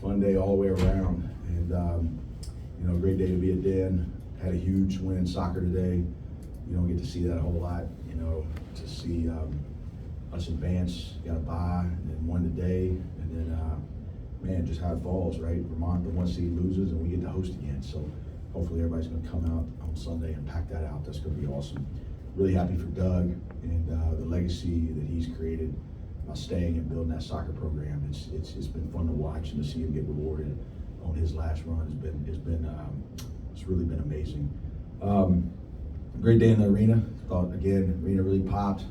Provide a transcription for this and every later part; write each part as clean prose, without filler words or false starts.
fun day all the way around. And, great day to be at Den. Had a huge win in soccer today. You don't get to see that a whole lot, to see us advance, got a bye, and then won the day. And then, just how it falls, right? Vermont, the 1 seed, loses, and we get to host again. So hopefully everybody's going to come out on Sunday and pack that out. That's going to be awesome. Really happy for Doug and the legacy that he's created by staying and building that soccer program. It's been fun to watch and to see him get rewarded on his last run. It's really been amazing. Great day in the arena. Thought again, arena really popped.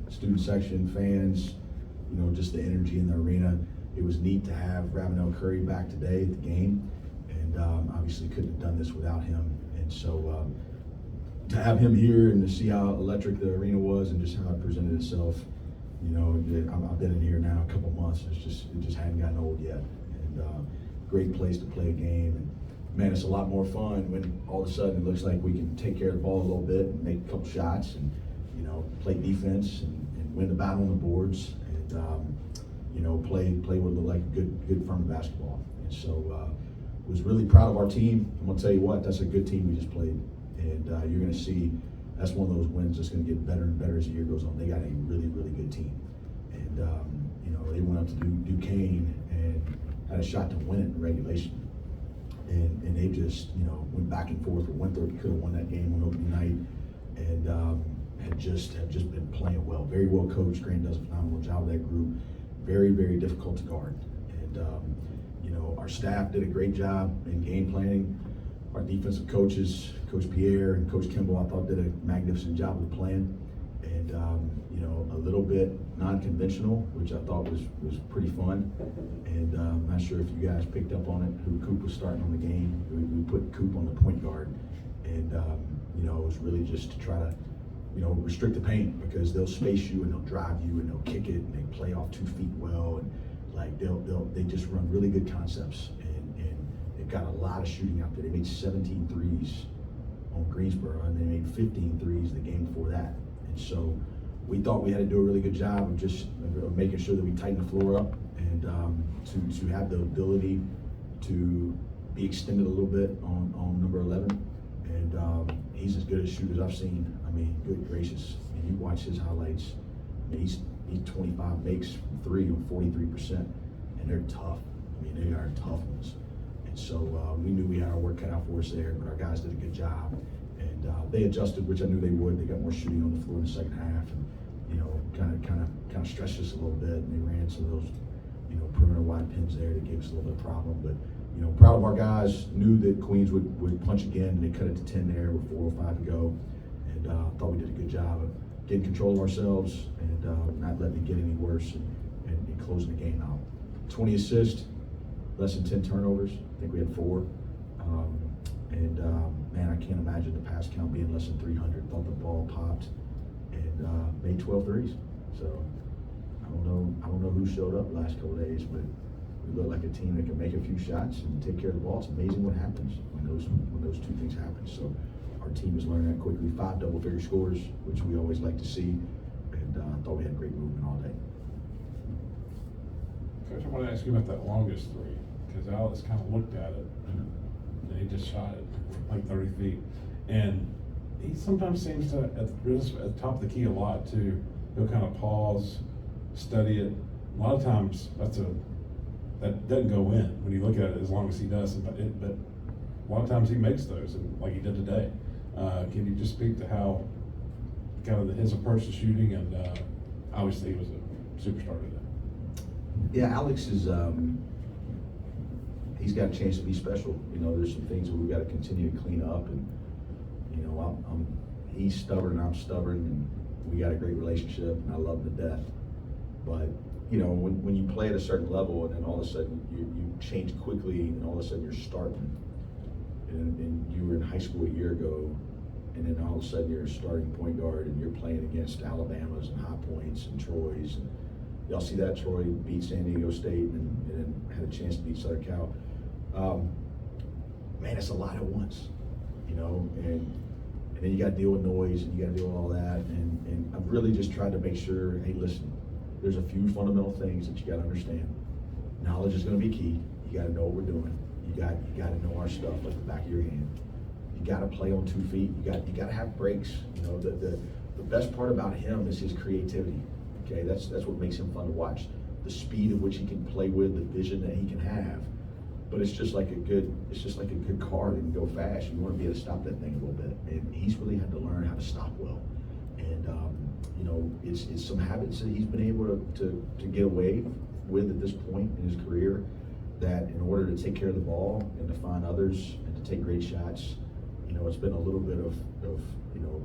Student section, fans, just the energy in the arena. It was neat to have Ravenel Curry back today at the game, and obviously couldn't have done this without him. And so to have him here and to see how electric the arena was and just how it presented itself, I've been in here now a couple months. It just hadn't gotten old yet. And great place to play a game. And man, it's a lot more fun when all of a sudden it looks like we can take care of the ball a little bit and make a couple shots and play defense and win the battle on the boards and play what looked like good Furman basketball. And so was really proud of our team. I'm gonna tell you what, that's a good team we just played, and you're gonna see that's one of those wins that's gonna get better and better as the year goes on. They got a really good team, and they went up to Duquesne and had a shot to win it in regulation. And they just, went back and forth with Winthrop. Could have won that game on opening night, and had just been playing well. Very well coached. Grant does a phenomenal job with that group. Very difficult to guard. And our staff did a great job in game planning. Our defensive coaches, Coach Pierre and Coach Kimball, I thought did a magnificent job of the plan. And a little bit non-conventional, which I thought was pretty fun. And I'm not sure if you guys picked up on it, who Coop was starting on the game. We put Coop on the point guard, and it was really just to try to restrict the paint, because they'll space you and they'll drive you and they'll kick it and they play off 2 feet well, and like they just run really good concepts, and they've got a lot of shooting out there. They made 17 threes on Greensboro, and they made 15 threes the game before that. And so we thought we had to do a really good job of just making sure that we tighten the floor up and to have the ability to be extended a little bit on number 11. And he's as good a shooter as I've seen. I mean, good gracious. I mean, you watch his highlights. I mean, he's 25 makes from 3 on 43%, and they're tough. I mean, they are tough ones. And so we knew we had our work cut out for us there, but our guys did a good job. And they adjusted, which I knew they would. They got more shooting on the floor in the second half, and kind of stretched us a little bit. And they ran some of those, perimeter wide pins there that gave us a little bit of problem. But proud of our guys. Knew that Queens would punch again, and they cut it to 10 there with 4:05 to go. And thought we did a good job of getting control of ourselves and not letting it get any worse and closing the game out. 20 assists, less than 10 turnovers. I think we had 4. Man, I can't imagine the pass count being less than 300. Thought the ball popped and made 12 threes. So I don't know who showed up the last couple of days, but we look like a team that can make a few shots and take care of the ball. It's amazing what happens when those two things happen. So our team has learned that quickly. 5 double-figure scores, which we always like to see, and I thought we had great movement all day. Coach, I want to ask you about that longest three, because Alex kind of looked at it and he just shot it like 30 feet. And he sometimes seems to, at the top of the key a lot too, he'll kind of pause, study it. A lot of times that doesn't go in when you look at it as long as he does, but a lot of times he makes those, and like he did today. Can you just speak to how kind of his approach to shooting, and obviously he was a superstar today. Yeah, Alex is, he's got a chance to be special. There's some things that we've got to continue to clean up, and he's stubborn and I'm stubborn, and we got a great relationship, and I love him to death. But when you play at a certain level, and then all of a sudden you change quickly, and all of a sudden you're starting, and you were in high school a year ago, and then all of a sudden you're a starting point guard, and you're playing against Alabamas and High Points and Troys. And y'all see that? Troy beat San Diego State and then had a chance to beat Southern Cal. Man, it's a lot at once, and then you got to deal with noise, and you got to deal with all that. And I've really just tried to make sure, hey, listen, there's a few fundamental things that you got to understand. Knowledge is going to be key. You gotta know what we're doing. You gotta know our stuff like the back of your hand. You gotta play on 2 feet. You gotta have breaks. You know, the best part about him is his creativity. Okay, that's what makes him fun to watch. The speed at which he can play with, the vision that he can have. But it's just like a good car that can go fast. You want to be able to stop that thing a little bit. And he's really had to learn how to stop well. And you know, it's some habits that he's been able to get away with at this point in his career, that in order to take care of the ball and to find others and to take great shots, you know, it's been a little bit of you know,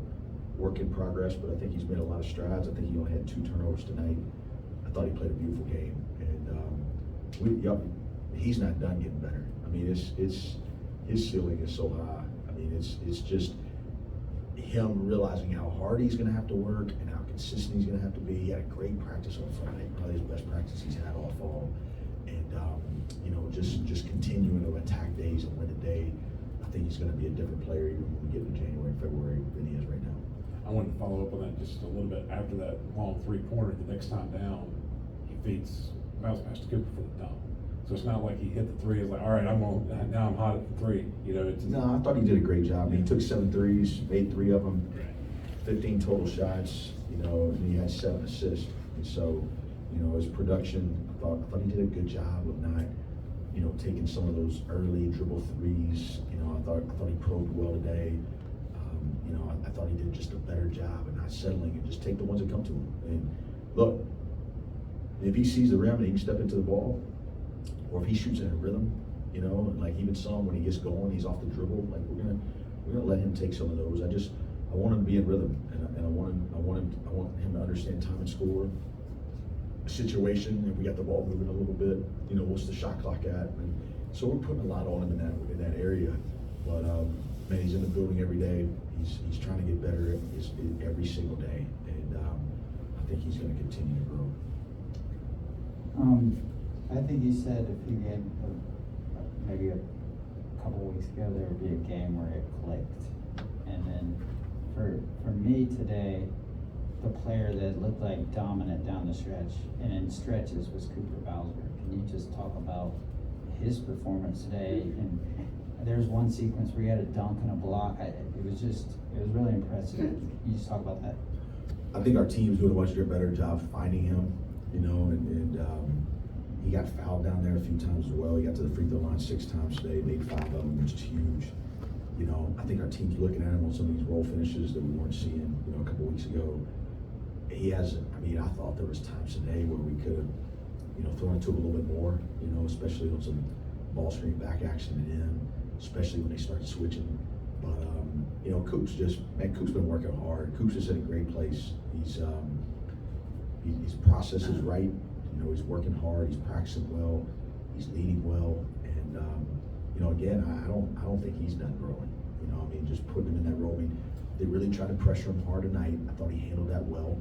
work in progress, but I think he's made a lot of strides. I think he only had 2 turnovers tonight. I thought he played a beautiful game, and he's not done getting better. I mean, it's his ceiling is so high. I mean, it's just him realizing how hard he's going to have to work and how consistent he's going to have to be. He had a great practice on Friday, probably his best practice he's had all fall, and you know, just continuing to attack days and win a day. I think he's going to be a different player even when we get into January and February than he is right now. I wanted to follow up on that just a little bit. After that long 3-pointer, the next time down, he feeds bounce past Cooper for the dunk. So it's not like he hit the 3. It's like, all right, now I'm hot at the 3. You know, it's No, I thought he did a great job. I mean, he took 7 threes, made 3 of them, 15 total shots. You know, and he had 7 assists. And so, you know, his production, I thought he did a good job of not, you know, taking some of those early dribble threes. You know, I thought he probed well today. You know, I thought he did just a better job of not settling and just take the ones that come to him. And look, if he sees the rim and he can step into the ball, or if he shoots in a rhythm, you know, like even some when he gets going, he's off the dribble. Like we're gonna let him take some of those. I want him to be in rhythm, and I want him to understand time and score, situation. If we got the ball moving a little bit, you know, what's the shot clock at? And so we're putting a lot on him in that area. But man, he's in the building every day. He's trying to get better every single day, and I think he's going to continue to grow. I think you said a few games, maybe a couple weeks ago, there would be a game where it clicked, and then for me today, the player that looked like dominant down the stretch and in stretches was Cooper Bowser. Can you just talk about his performance today? And there's one sequence where he had a dunk and a block. It was really impressive. Can you just talk about that? I think our team's doing a much better job finding him, you know, and he got fouled down there a few times as well. He got to the free throw line 6 times today, made 5 of them, which is huge. You know, I think our team's looking at him on some of these roll finishes that we weren't seeing, you know, a couple weeks ago. He hasn't, I mean, I thought there was times today where we could have, you know, thrown it to him a little bit more, you know, especially on some ball screen back action and in, especially when they started switching. But, you know, Coop's been working hard. Coop's just in a great place. His process is right. You know, he's working hard. He's practicing well. He's leading well. And, you know, again, I don't think he's done growing. You know, I mean, just putting him in that role. I mean, they really tried to pressure him hard tonight. I thought he handled that well.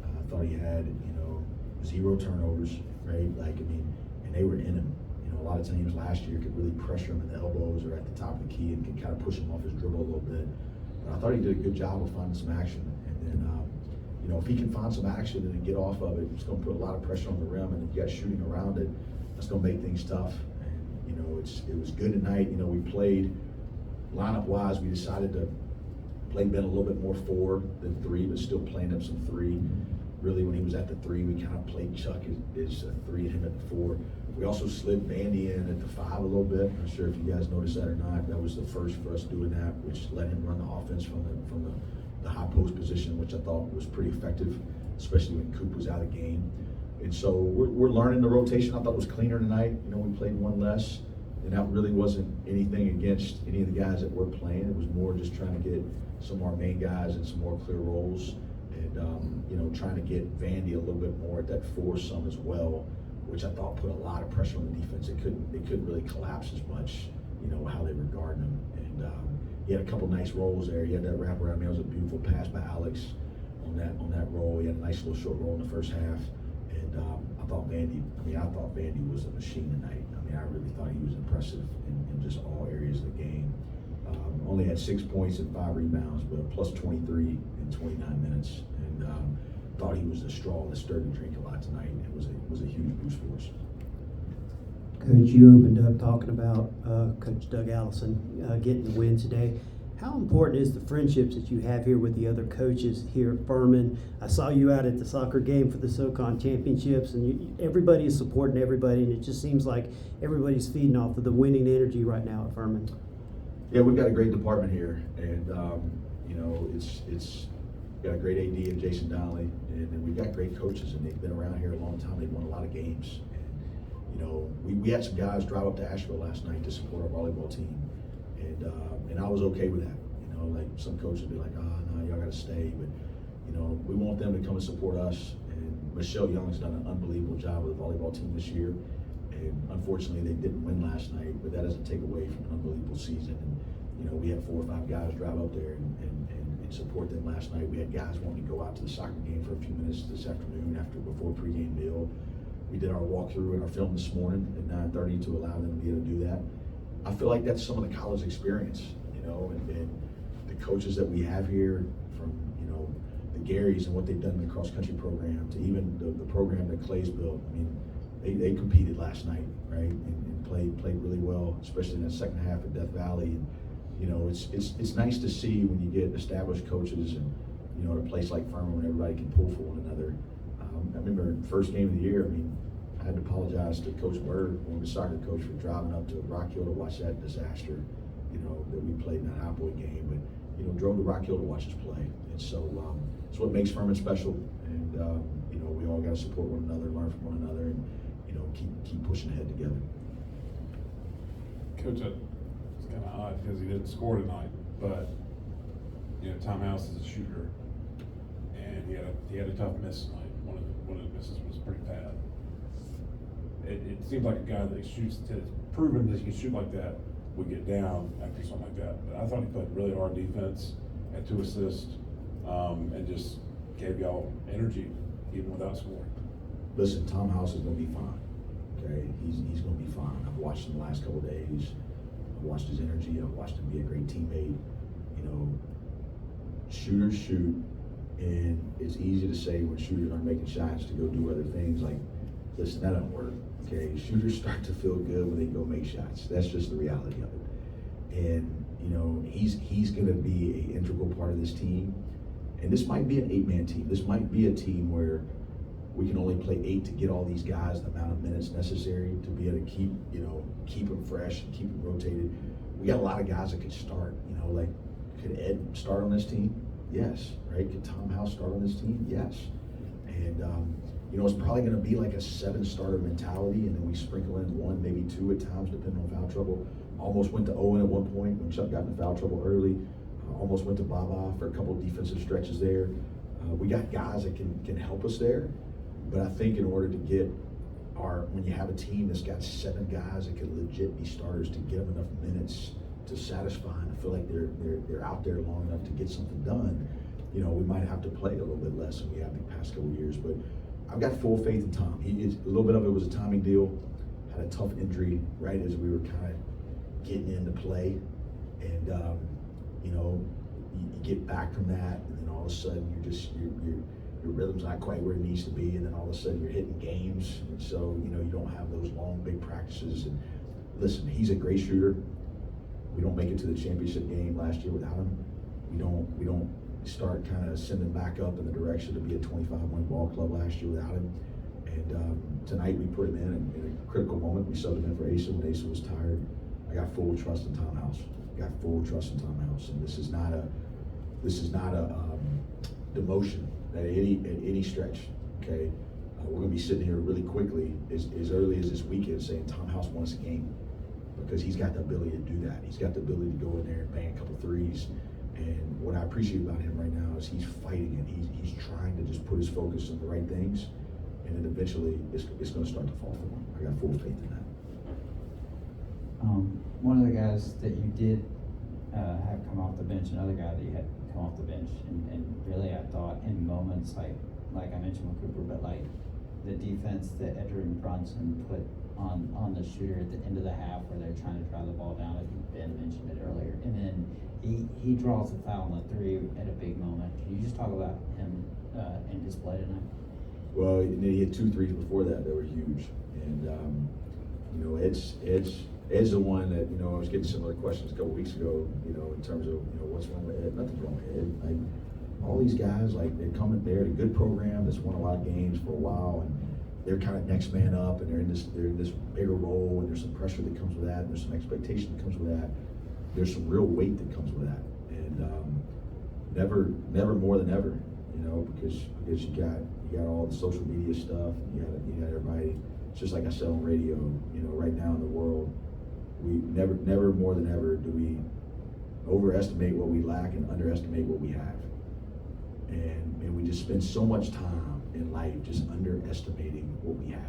I thought he had, you know, 0 turnovers, right? Like, I mean, and they were in him. You know, a lot of teams last year could really pressure him at the elbows or at the top of the key and could kind of push him off his dribble a little bit. But I thought he did a good job of finding some action. And then, you know, if he can find some action and then get off of it, it's going to put a lot of pressure on the rim. And if you got shooting around it, that's going to make things tough. And, you know, it was good tonight. You know, we played lineup-wise. We decided to play Ben a little bit more 4 than 3, but still playing up some 3. Really, when he was at the 3, we kind of played Chuck as a 3 and him at the 4. We also slid Vandy in at the 5 a little bit. I'm not sure if you guys noticed that or not. That was the first for us doing that, which let him run the offense from the high post position, which I thought was pretty effective, especially when Coop was out of the game. And so we're learning the rotation. I thought it was cleaner tonight. You know, we played 1 less, and that really wasn't anything against any of the guys that were playing. It was more just trying to get some of our main guys in some more clear roles, and you know, trying to get Vandy a little bit more at that 4 some as well, which I thought put a lot of pressure on the defense. It couldn't really collapse as much, you know, how they were guarding him. And he had a couple nice rolls there. He had that wraparound. I mean, it was a beautiful pass by Alex on that roll. He had a nice little short roll in the first half. And I thought Vandy was a machine tonight. I mean, I really thought he was impressive in just all areas of the game. Only had 6 points and 5 rebounds, but plus 23 in 29 minutes. And thought he was the straw that stirred the drink a lot tonight. It was a huge boost for us. Coach, you opened up talking about Coach Doug Allison getting the win today. How important is the friendships that you have here with the other coaches here at Furman? I saw you out at the soccer game for the SoCon Championships, and everybody is supporting everybody, and it just seems like everybody's feeding off of the winning energy right now at Furman. Yeah, we've got a great department here, and it's got a great AD and Jason Donnelly, and we've got great coaches, and they've been around here a long time. They've won a lot of games, and we had some guys drive up to Asheville last night to support our volleyball team, and I was okay with that. Like some coaches would be like, no, y'all got to stay, but we want them to come and support us. And Michelle Young's done an unbelievable job with the volleyball team this year. And unfortunately, they didn't win last night, but that doesn't take away from an unbelievable season. And we had 4 or 5 guys drive up there and support them last night. We had guys wanting to go out to the soccer game for a few minutes this afternoon before pregame meal. We did our walkthrough and our film this morning at 9:30 to allow them to be able to do that. I feel like that's some of the college experience, and the coaches that we have here, from the Garys and what they've done in the cross country program to even the program that Clay's built. I mean, they competed last night, right, and played really well, especially in that second half at Death Valley. And it's nice to see when you get established coaches and at a place like Furman when everybody can pull for one another. I remember the first game of the year. I had to apologize to Coach Bird, one of the soccer coach, for driving up to Rock Hill to watch that disaster, that we played in that High Boy game. But drove to Rock Hill to watch us play, and so it's what makes Furman special. And we all got to support one another, learn from one another, and keep pushing ahead together. Coach, it's kind of odd because he didn't score tonight, but Tom House is a shooter, and he had a tough miss tonight. One of the misses was pretty bad. It seems like a guy that shoots, has proven that he can shoot like that, would get down after something like that. But I thought he played really hard defense, had 2 assists, and just gave y'all energy even without scoring. Listen, Tom House is going to be fine. Okay, he's going to be fine. I've watched him the last couple of days. I've watched his energy. I've watched him be a great teammate. Shooters shoot, and it's easy to say when shooters aren't making shots to go do other things. Like, listen, that doesn't work. Okay, shooters start to feel good when they go make shots. That's just the reality of it. And he's going to be an integral part of this team. And this might be an 8-man team. This might be a team where we can only play 8 to get all these guys the amount of minutes necessary to be able to keep them fresh and keep them rotated. We got a lot of guys that could start. Like, could Ed start on this team? Yes. Right? Could Tom House start on this team? Yes. And it's probably going to be like a 7-starter mentality, and then we sprinkle in 1, maybe 2 at times, depending on foul trouble. Almost went to Owen at one point when Chuck got into foul trouble early. Almost went to Baba for a couple of defensive stretches there. We got guys that can help us there, but I think in order to get when you have a team that's got 7 guys that can legit be starters, to get them enough minutes to satisfy and to feel like they're out there long enough to get something done, we might have to play a little bit less than we have the past couple of years. But I've got full faith in Tom. A little bit of it was a timing deal. Had a tough injury right as we were kind of getting into play, and you get back from that, and then all of a sudden your rhythm's not quite where it needs to be, and then all of a sudden you're hitting games, and so you don't have those long big practices. And listen, he's a great shooter. We don't make it to the championship game last year without him. We don't start kind of sending back up in the direction to be a 25-win ball club last year without him. And tonight we put him in a critical moment. We subbed him in for Asa when Asa was tired. I got full trust in Tom House. And this is not a demotion at any stretch. Okay, we're going to be sitting here really quickly as early as this weekend saying Tom House won us a game, because he's got the ability to do that. He's got the ability to go in there and bang a couple threes. And what I appreciate about him right now is he's fighting it. He's trying to just put his focus on the right things, and then eventually it's going to start to fall for him. I got full faith in that. One of the guys that you did have come off the bench, another guy that you had come off the bench, and really I thought in moments like I mentioned with Cooper, but like the defense that Edgerrin Brunson put on the shooter at the end of the half where they're trying to drive the ball down. I think Ben mentioned it earlier, and then he draws the foul on the 3 at a big moment. Can you just talk about him in his play tonight? Well, and then he had 2 threes before that were huge, and you know, Ed's the one that, you know, I was getting similar questions a couple weeks ago, you know, in terms of, you know, what's wrong with Ed? Nothing's wrong with Ed. Like, all these guys, like, they're coming there, a good program that's won a lot of games for a while, and they're kind of next man up, and they're in this bigger role, and there's some pressure that comes with that, and there's some expectation that comes with that. There's some real weight that comes with that, and never more than ever, you know, because you got all the social media stuff, and you got everybody. It's just like I said on radio, you know, right now in the world, we never more than ever do we overestimate what we lack and underestimate what we have. And we just spend so much time in life just underestimating what we have,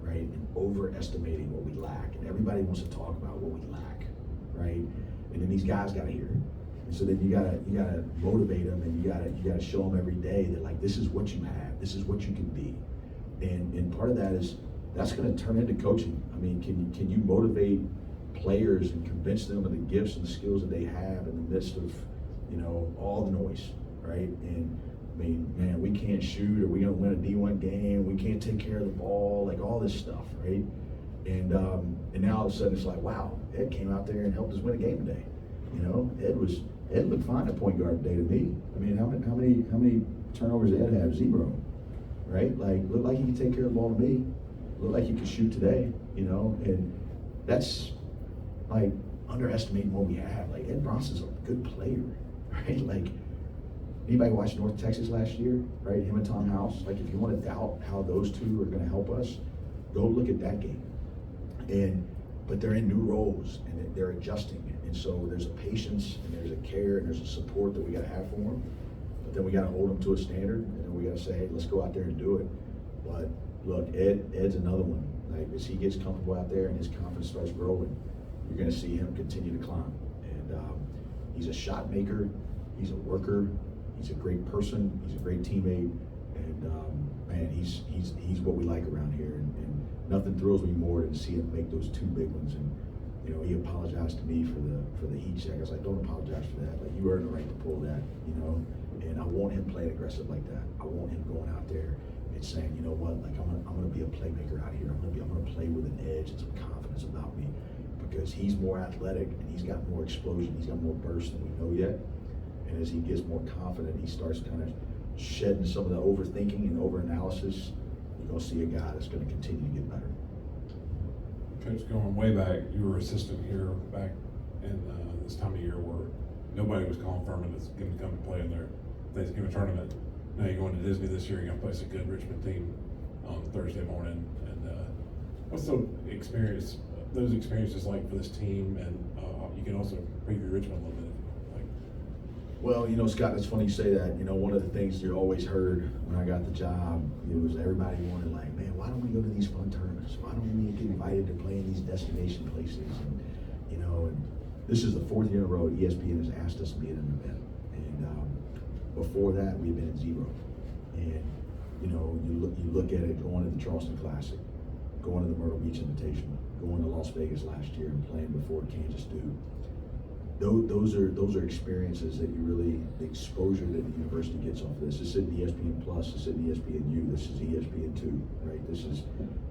right? And overestimating what we lack. And everybody wants to talk about what we lack, right? And then these guys gotta hear it. And so then you gotta motivate them, and you gotta show them every day that, like, this is what you have, this is what you can be. And part of that is, that's gonna turn into coaching. I mean, can you motivate players and convince them of the gifts and the skills that they have in the midst of, you know, all the noise, right? And I mean, man, we can't shoot, or we gonna win a D1 game, we can't take care of the ball, like all this stuff, right? And now all of a sudden it's like, wow, Ed came out there and helped us win a game today. You know, Ed looked fine at point guard today to me. I mean, how many turnovers did Ed have? 0, right? Like, looked like he could take care of the ball to me. Looked like he could shoot today, you know, and that's like underestimating what we have. Like, Ed Bronson's a good player, right? Like, anybody watch North Texas last year, right? Him and Tom House. Like, if you want to doubt how those two are going to help us, go look at that game. But they're in new roles, and they're adjusting. And so there's a patience, and there's a care, and there's a support that we got to have for them. But then we got to hold them to a standard, and then we got to say, hey, let's go out there and do it. But look, Ed's another one. Like, as he gets comfortable out there and his confidence starts growing, you're going to see him continue to climb. And he's a shot maker, he's a worker, he's a great person, he's a great teammate, and man, he's what we like around here. And nothing thrills me more than to see him make those 2 big ones. And you know, he apologized to me for the heat check. I was like, don't apologize for that. Like, you earned the right to pull that, you know. And I want him playing aggressive like that. I want him going out there and saying, you know what, like, I'm gonna be a playmaker out here. I'm gonna play with an edge and some confidence about me, because he's more athletic and he's got more explosion, he's got more burst than we know yet. And as he gets more confident, he starts kind of shedding some of the overthinking and overanalysis. You're gonna see a guy that's gonna continue to get better. Coach, going way back, you were assistant here back in this time of year where nobody was calling Furman that's going to come and play in their Thanksgiving tournament. Now you're going to Disney this year, you're going to place a good Richmond team on Thursday morning. And what's those experiences like for this team? And you can also preview Richmond a little bit. Well, you know, Scott, it's funny you say that. You know, one of the things you always heard when I got the job, it was everybody wanted, like, man, why don't we go to these fun tournaments? Why don't we get invited to play in these destination places? And, you know, and this is the 4th year in a row ESPN has asked us to be at an event. And before that, we've been at 0. And, you know, you look at it, going to the Charleston Classic, going to the Myrtle Beach Invitational, going to Las Vegas last year and playing before Kansas Duke. Those are experiences that you really, the exposure that the university gets off this. This isn't ESPN Plus, this isn't ESPNU, this is ESPN2, right?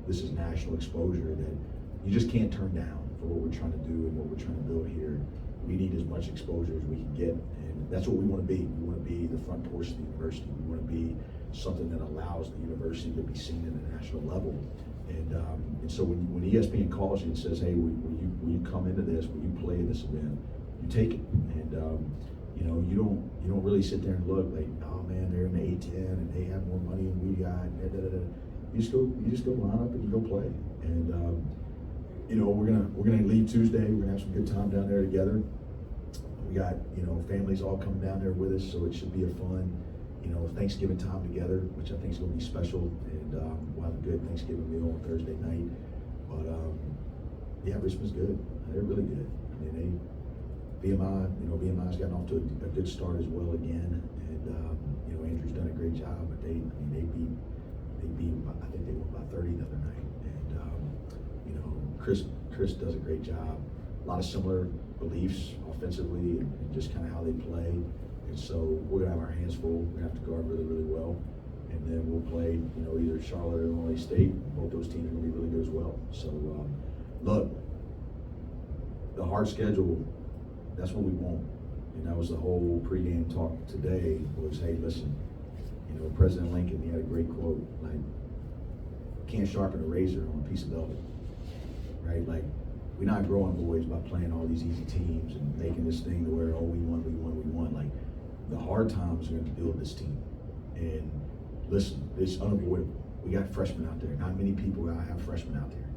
This is national exposure that you just can't turn down for what we're trying to do and what we're trying to build here. We need as much exposure as we can get, and that's what we want to be. We want to be the front porch of the university. We want to be something that allows the university to be seen at a national level. And so when ESPN calls you and says, hey, will you come into this, will you play in this event, you take it. And you know, you don't really sit there and look like, oh man, they're in the A10 and they have more money than we got. You just go line up and you go play. And you know, we're gonna leave Tuesday. We're gonna have some good time down there together. We got, you know, families all coming down there with us, so it should be a fun, you know, Thanksgiving time together, which I think is gonna be special. And we'll have a good Thanksgiving meal on Thursday night. But yeah, Richmond's good. They're really good. I mean, VMI's gotten off to a good start as well again, and you know, Andrew's done a great job. But they beat I think they won by 30 the other night, and you know, Chris does a great job. A lot of similar beliefs offensively and just kind of how they play, and so we're gonna have our hands full. We're gonna have to guard really, really well, and then we'll play, you know, either Charlotte or Illinois State. Both those teams are gonna be really good as well. So look, the hard schedule, that's what we want. And that was the whole pregame talk today was, hey, listen, you know, President Lincoln, he had a great quote, like, can't sharpen a razor on a piece of velvet, right? Like, we're not growing boys by playing all these easy teams and making this thing to where, oh, we won. Like, the hard times are going to build this team. And listen, it's unavoidable. We got freshmen out there. Not many people have freshmen out there,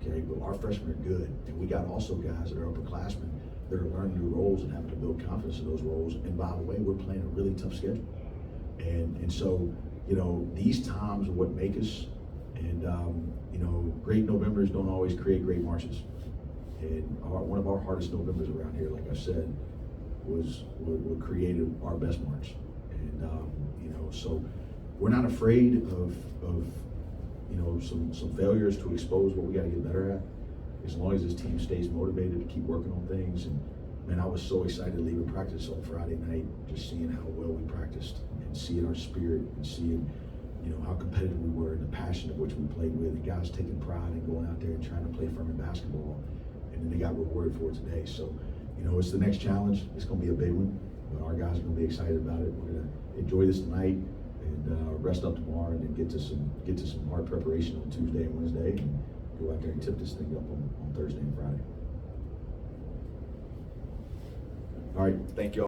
okay? But our freshmen are good. And we got also guys that are upperclassmen that are learning new roles and having to build confidence in those roles. And by the way, we're playing a really tough schedule. And so, you know, these times are what make us. And, you know, great Novembers don't always create great Marches. And one of our hardest Novembers around here, like I said, was what created our best March. And, you know, so we're not afraid of you know, some failures to expose what we got to get better at, as long as this team stays motivated to keep working on things. And man, I was so excited leaving practice on Friday night, just seeing how well we practiced and seeing our spirit and seeing, you know, how competitive we were and the passion of which we played with, and guys taking pride in going out there and trying to play Furman basketball, and then they got rewarded for it today. So, you know, it's the next challenge. It's going to be a big one, but our guys are going to be excited about it. We're going to enjoy this tonight and rest up tomorrow, and then get to some hard preparation on Tuesday and Wednesday, and go out there and tip this thing up on Thursday and Friday. All right, thank you all.